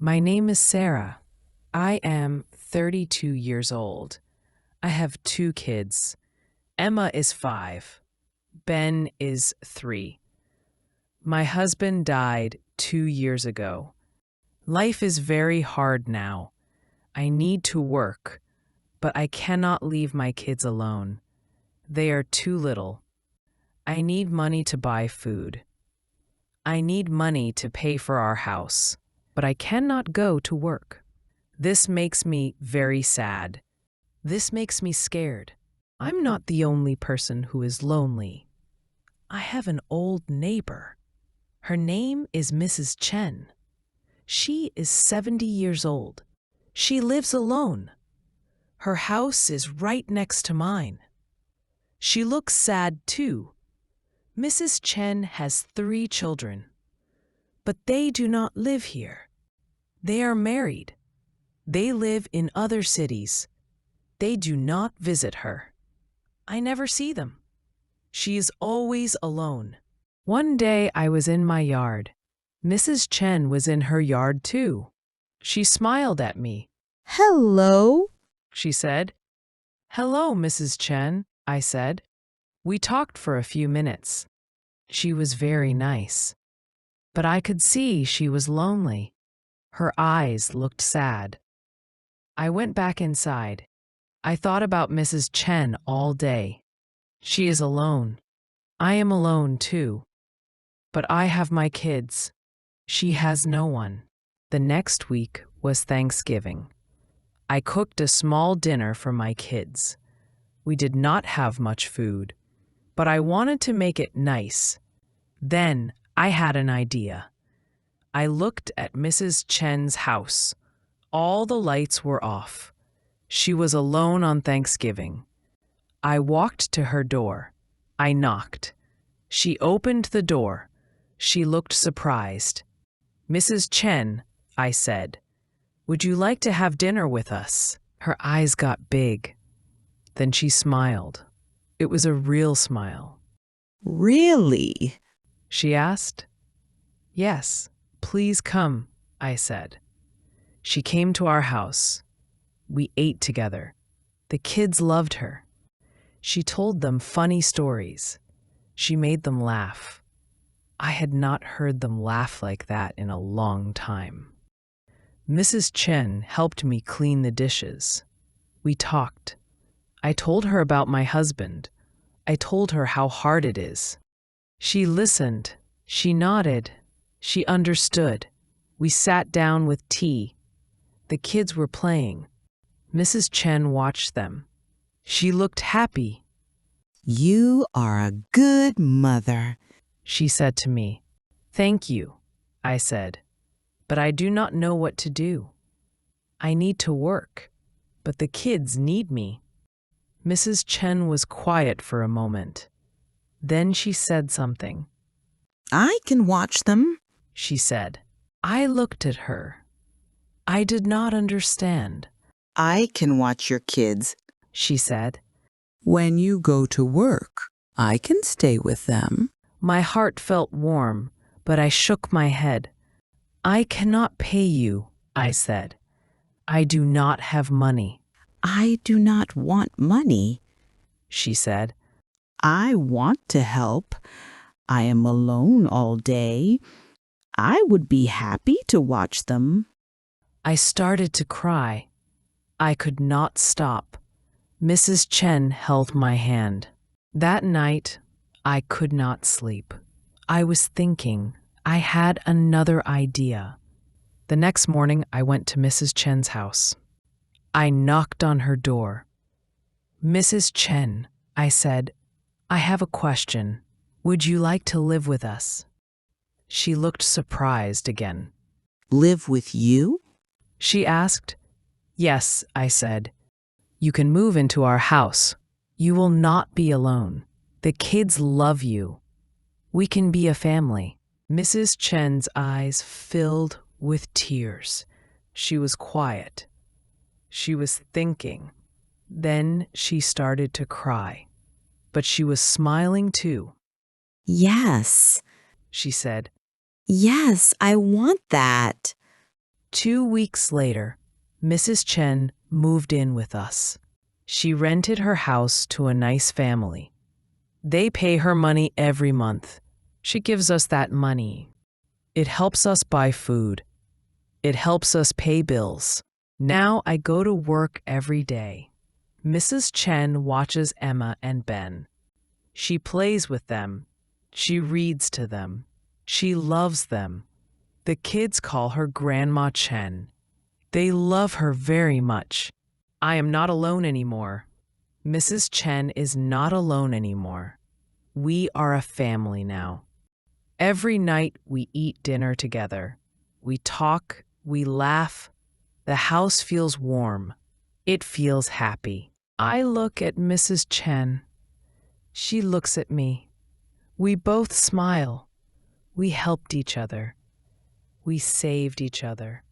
My name is Sarah. I am 32 years old. I have two kids. Emma is 5. Ben is 3. My husband died 2 years ago. Life is very hard now. I need to work, but I cannot leave my kids alone. They are too little. I need money to buy food. I need money to pay for our house, but I cannot go to work. This makes me very sad. This makes me scared. I'm not the only person who is lonely. I have an old neighbor. Her name is Mrs. Chen. She is 70 years old. She lives alone. Her house is right next to mine. She looks sad too. Mrs. Chen has 3 children, but they do not live here. They are married. They live in other cities. They do not visit her. I never see them. She is always alone. One day I was in my yard. Mrs. Chen was in her yard too. She smiled at me. Hello, She said. Hello, Mrs. Chen, I said. We talked for a few minutes. She was very nice. But I could see she was lonely. Her eyes looked sad. I went back inside. I thought about Mrs. Chen all day. She is alone. I am alone too. But I have my kids. She has no one. The next week was Thanksgiving. I cooked a small dinner for my kids. We did not have much food, but I wanted to make it nice. Then I had an idea. I looked at Mrs. Chen's house. All the lights were off. She was alone on Thanksgiving. I walked to her door. I knocked. She opened the door. She looked surprised. Mrs. Chen, I said, would you like to have dinner with us? Her eyes got big. Then she smiled. It was a real smile. really? She asked. Yes, please come, I said. She came to our house. We ate together. The kids loved her. She told them funny stories. She made them laugh. I had not heard them laugh like that in a long time. Mrs. Chen helped me clean the dishes. We talked. I told her about my husband. I told her how hard it is. She listened. She nodded. She understood. We sat down with tea. The kids were playing. Mrs. Chen watched them. She looked happy. You are a good mother. She said to me. Thank you, I said. But I do not know what to do. I need to work, but the kids need me. Mrs. Chen was quiet for a moment. Then she said something. I can watch them. She said. I looked at her. I did not understand. I can watch your kids. She said. When you go to work, I can stay with them. My heart felt warm, but I shook my head. I cannot pay you, I said. I do not have money. I do not want money. She said. I want to help. I am alone all day. I would be happy to watch them. I started to cry. I could not stop. Mrs. Chen held my hand. That night, I could not sleep. I was thinking. I had another idea. The next morning, I went to Mrs. Chen's house. I knocked on her door. Mrs. Chen, I said, I have a question. Would you like to live with us? She looked surprised again. Live with you? She asked. Yes, I said. You can move into our house. You will not be alone. The kids love you. We can be a family. Mrs. Chen's eyes filled with tears. She was quiet. She was thinking. Then she started to cry. But she was smiling too. Yes. She said. Yes, I want that. 2 weeks later, Mrs. Chen moved in with us. She rented her house to a nice family. They pay her money every month. She gives us that money. It helps us buy food. It helps us pay bills. Now I go to work every day. Mrs. Chen watches Emma and Ben. She plays with them. She reads to them. She loves them. The kids call her Grandma Chen. They love her very much. I am not alone anymore. Mrs. Chen is not alone anymore. We are a family now. Every night we eat dinner together. We talk, we laugh. The house feels warm. It feels happy. I look at Mrs. Chen. She looks at me. We both smile. We helped each other. We saved each other.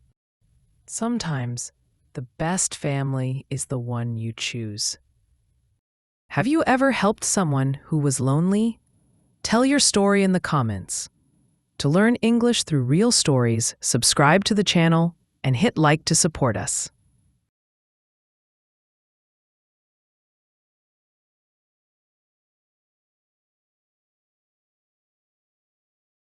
Sometimes the best family is the one you choose. Have you ever helped someone who was lonely? Tell your story in the comments. To learn English through real stories, subscribe to the channel and hit like to support us.